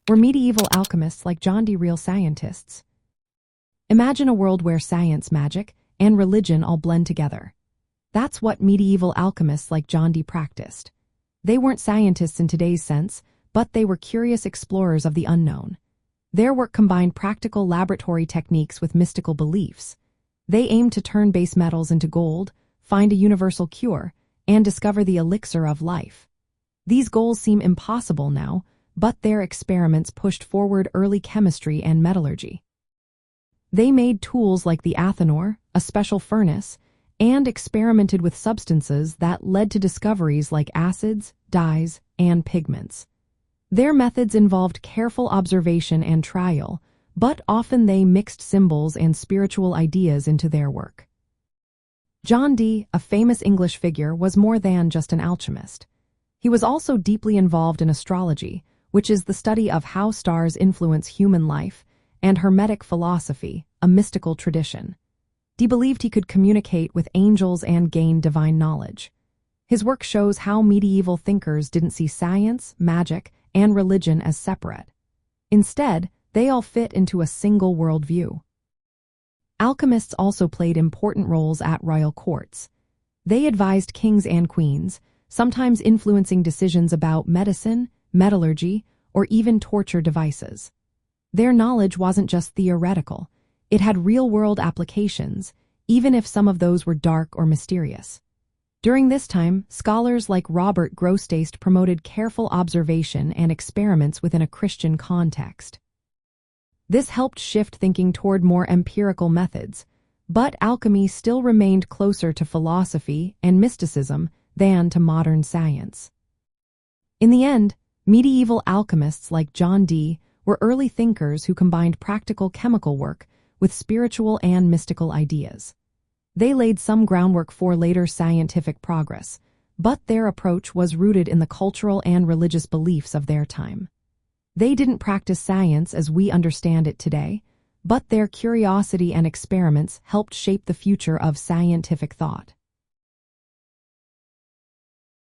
Were medieval alchemists like John Dee real scientists? Imagine a world where science, magic, and religion all blend together. That's what medieval alchemists like John Dee practiced. They weren't scientists in today's sense, but they were curious explorers of the unknown. Their work combined practical laboratory techniques with mystical beliefs. They aimed to turn base metals into gold, find a universal cure, and discover the elixir of life. These goals seem impossible now, but their experiments pushed forward early chemistry and metallurgy. They made tools like the athanor, a special furnace, and experimented with substances that led to discoveries like acids, dyes, and pigments. Their methods involved careful observation and trial, but often they mixed symbols and spiritual ideas into their work. John Dee, a famous English figure, was more than just an alchemist. He was also deeply involved in astrology, which is the study of how stars influence human life, and Hermetic philosophy, a mystical tradition. Dee believed he could communicate with angels and gain divine knowledge. His work shows how medieval thinkers didn't see science, magic, and religion as separate. Instead, they all fit into a single worldview. Alchemists also played important roles at royal courts. They advised kings and queens, sometimes influencing decisions about medicine, metallurgy, or even torture devices. Their knowledge wasn't just theoretical, it had real-world applications, even if some of those were dark or mysterious. During this time, scholars like Robert Grosseteste promoted careful observation and experiments within a Christian context. This helped shift thinking toward more empirical methods, but alchemy still remained closer to philosophy and mysticism than to modern science. In the end, medieval alchemists like John Dee were early thinkers who combined practical chemical work with spiritual and mystical ideas. They laid some groundwork for later scientific progress, but their approach was rooted in the cultural and religious beliefs of their time. They didn't practice science as we understand it today, but their curiosity and experiments helped shape the future of scientific thought.